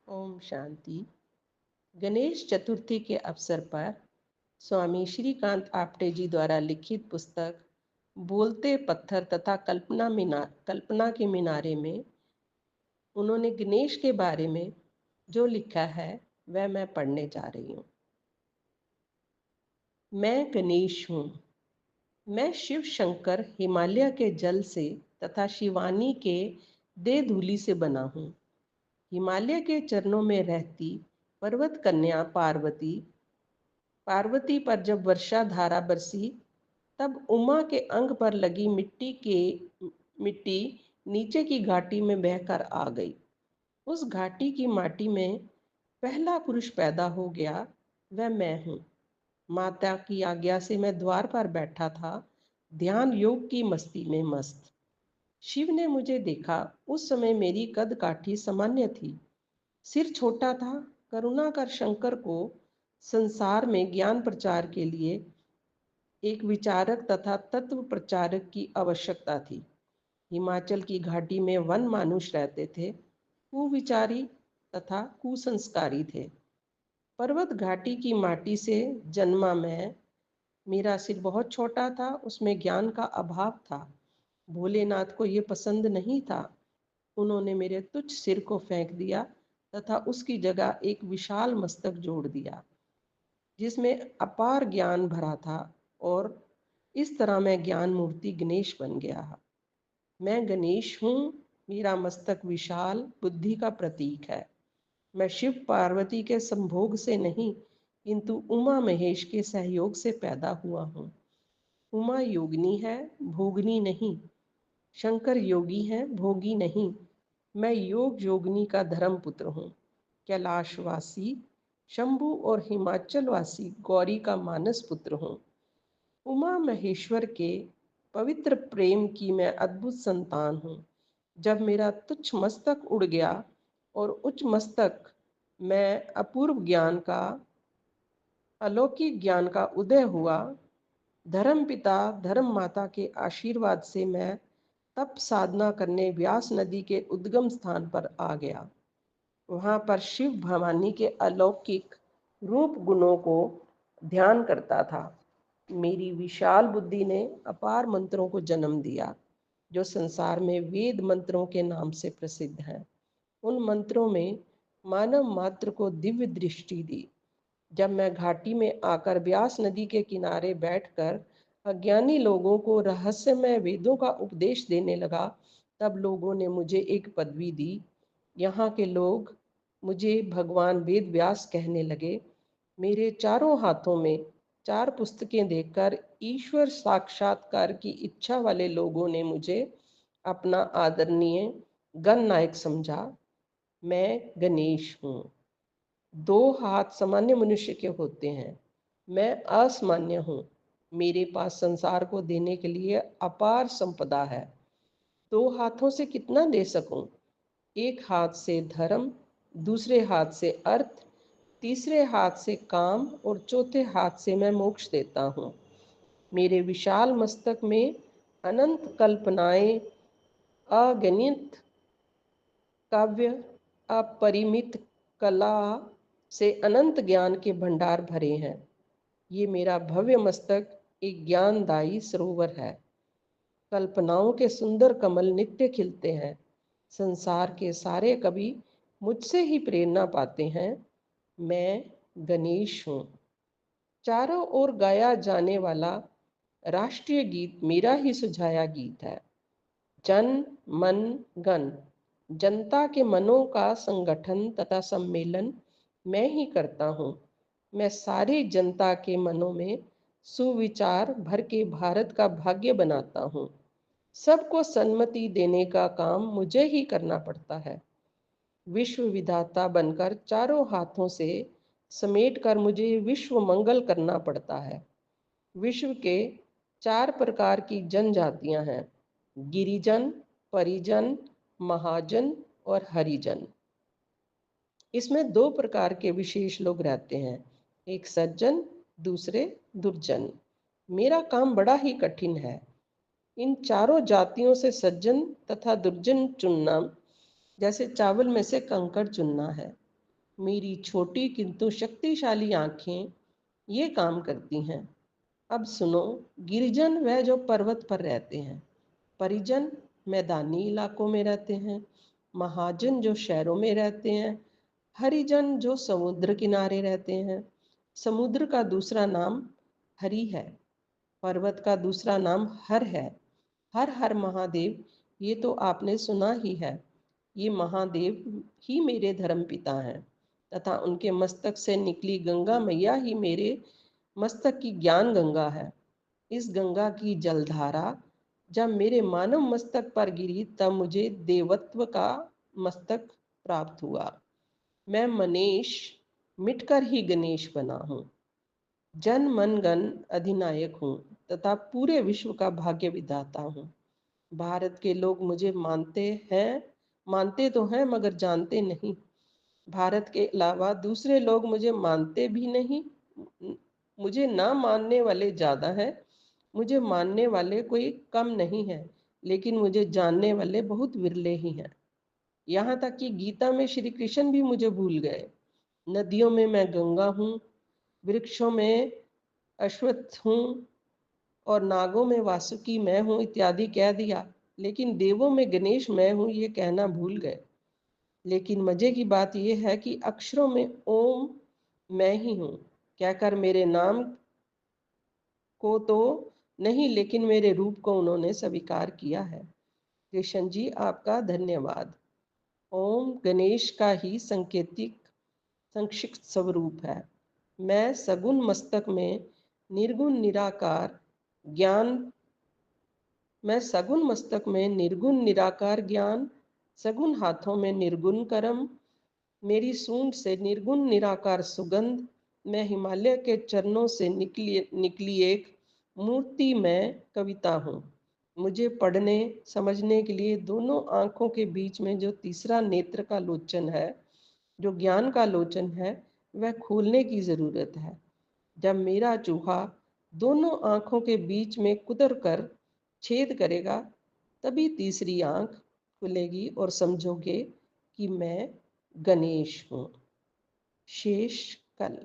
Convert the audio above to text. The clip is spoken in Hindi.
ओम शांति। गणेश चतुर्थी के अवसर पर स्वामी श्रीकांत आप्टे जी द्वारा लिखित पुस्तक बोलते पत्थर तथा कल्पना के मीनारे में उन्होंने गणेश के बारे में जो लिखा है वह मैं पढ़ने जा रही हूँ। मैं गणेश हूँ। मैं शिव शंकर हिमालय के जल से तथा शिवानी के देह धूलि से बना हूँ। हिमालय के चरणों में रहती पर्वत कन्या पार्वती पर जब वर्षा धारा बरसी तब उमा के अंग पर लगी मिट्टी नीचे की घाटी में बहकर आ गई। उस घाटी की माटी में पहला पुरुष पैदा हो गया, वह मैं हूँ। माता की आज्ञा से मैं द्वार पर बैठा था, ध्यान योग की मस्ती में मस्त। शिव ने मुझे देखा। उस समय मेरी कद काठी सामान्य थी, सिर छोटा था। करुणा कर शंकर को संसार में ज्ञान प्रचार के लिए एक विचारक तथा तत्व प्रचारक की आवश्यकता थी। हिमाचल की घाटी में वन मानुष रहते थे, कुविचारी तथा कुसंस्कारी थे। पर्वत घाटी की माटी से जन्मा मैं। मेरा सिर बहुत छोटा था, उसमें ज्ञान का अभाव था। भोलेनाथ को ये पसंद नहीं था। उन्होंने मेरे तुच्छ सिर को फेंक दिया तथा उसकी जगह एक विशाल मस्तक जोड़ दिया जिसमें अपार ज्ञान भरा था, और इस तरह मैं ज्ञान मूर्ति गणेश बन गया। मैं गणेश हूँ। मेरा मस्तक विशाल बुद्धि का प्रतीक है। मैं शिव पार्वती के संभोग से नहीं किंतु उमा महेश के सहयोग से पैदा हुआ हूँ। उमा योगिनी है, भोगनी नहीं। शंकर योगी हैं, भोगी नहीं। मैं योग योगिनी का धर्म पुत्र हूँ। कैलाशवासी शंभु और हिमाचलवासी गौरी का मानस पुत्र हूँ। उमा महेश्वर के पवित्र प्रेम की मैं अद्भुत संतान हूँ। जब मेरा तुच्छ मस्तक उड़ गया और उच्च मस्तक मैं अपूर्व ज्ञान का अलौकिक ज्ञान का उदय हुआ, धर्म पिता धर्म माता के आशीर्वाद से मैं तप साधना करने व्यास नदी के उद्गम स्थान पर आ गया। वहाँ पर शिव भवानी के अलौकिक रूप गुणों को ध्यान करता था। मेरी विशाल बुद्धि ने अपार मंत्रों को जन्म दिया जो संसार में वेद मंत्रों के नाम से प्रसिद्ध हैं। उन मंत्रों में मानव मात्र को दिव्य दृष्टि दी। जब मैं घाटी में आकर व्यास नदी के किनारे बैठकर अज्ञानी लोगों को रहस्यमय वेदों का उपदेश देने लगा, तब लोगों ने मुझे एक पदवी दी। यहाँ के लोग मुझे भगवान वेद व्यास कहने लगे। मेरे चारों हाथों में 4 पुस्तकें देखकर ईश्वर साक्षात्कार की इच्छा वाले लोगों ने मुझे अपना आदरणीय गणनायक समझा। मैं गणेश हूँ। 2 हाथ सामान्य मनुष्य के होते हैं। मैं असामान्य हूँ। मेरे पास संसार को देने के लिए अपार संपदा है। 2 हाथों से कितना दे सकूं? एक हाथ से धर्म, दूसरे हाथ से अर्थ, तीसरे हाथ से काम और चौथे हाथ से मैं मोक्ष देता हूँ। मेरे विशाल मस्तक में अनंत कल्पनाएं, अगणित काव्य, अपरिमित कला से अनंत ज्ञान के भंडार भरे हैं। ये मेरा भव्य मस्तक एक ज्ञानदायी सरोवर है। कल्पनाओं के सुंदर कमल नित्य खिलते हैं। संसार के सारे कवि मुझसे ही प्रेरणा पाते हैं। मैं गणेश हूँ। चारों ओर गाया जाने वाला राष्ट्रीय गीत मेरा ही सुझाया गीत है। जन मन गण, जनता के मनों का संगठन तथा सम्मेलन मैं ही करता हूँ। मैं सारी जनता के मनों में सुविचार भर के भारत का भाग्य बनाता हूँ। सबको सन्मति देने का काम मुझे ही करना पड़ता है। विश्व विधाता बनकर चारों हाथों से समेटकर मुझे विश्व मंगल करना पड़ता है। विश्व के 4 प्रकार की जनजातियां हैं: गिरिजन, परिजन, महाजन और हरिजन। इसमें 2 प्रकार के विशेष लोग रहते हैं, एक सज्जन, दूसरे दुर्जन। मेरा काम बड़ा ही कठिन है। इन चारों जातियों से सज्जन तथा दुर्जन चुनना जैसे चावल में से कंकड़ चुनना है। मेरी छोटी किंतु शक्तिशाली आंखें ये काम करती हैं। अब सुनो, गिरिजन वह जो पर्वत पर रहते हैं, परिजन मैदानी इलाकों में रहते हैं, महाजन जो शहरों में रहते हैं, हरिजन जो समुद्र किनारे रहते हैं। समुद्र का दूसरा नाम हरि है, पर्वत का दूसरा नाम हर है। हर हर महादेव, ये तो आपने सुना ही है। ये महादेव ही मेरे धर्म पिता हैं तथा उनके मस्तक से निकली गंगा मैया ही मेरे मस्तक की ज्ञान गंगा है। इस गंगा की जलधारा जब मेरे मानव मस्तक पर गिरी तब मुझे देवत्व का मस्तक प्राप्त हुआ। मैं मनेश मिटकर ही गणेश बना हूँ। जन मन गण अधिनायक हूँ तथा पूरे विश्व का भाग्य विधाता हूँ। भारत के लोग मुझे मानते तो हैं मगर जानते नहीं। भारत के अलावा दूसरे लोग मुझे मानते भी नहीं। मुझे ना मानने वाले ज़्यादा हैं, मुझे मानने वाले कोई कम नहीं है, लेकिन मुझे जानने वाले बहुत विरले ही हैं। यहाँ तक कि गीता में श्री कृष्ण भी मुझे भूल गए। नदियों में मैं गंगा हूँ, वृक्षों में अश्वत्थ हूँ और नागों में वासुकी मैं हूँ इत्यादि कह दिया, लेकिन देवों में गणेश मैं हूँ ये कहना भूल गए। लेकिन मजे की बात यह है कि अक्षरों में ओम मैं ही हूँ कहकर मेरे नाम को तो नहीं लेकिन मेरे रूप को उन्होंने स्वीकार किया है। कृष्ण जी आपका धन्यवाद। ओम गणेश का ही संकेतिक संक्षिप्त स्वरूप है। मैं सगुण मस्तक में निर्गुण निराकार ज्ञान मैं सगुण मस्तक में निर्गुण निराकार ज्ञान, सगुण हाथों में निर्गुण कर्म, मेरी सूंड से निर्गुण निराकार सुगंध, मैं हिमालय के चरणों से निकली एक मूर्ति में कविता हूँ। मुझे पढ़ने समझने के लिए दोनों आंखों के बीच में जो तीसरा नेत्र का लोचन है, जो ज्ञान का लोचन है, वह खोलने की जरूरत है। जब मेरा चूहा दोनों आंखों के बीच में कुतर कर छेद करेगा, तभी तीसरी आंख खुलेगी और समझोगे कि मैं गणेश हूँ। शेष कल।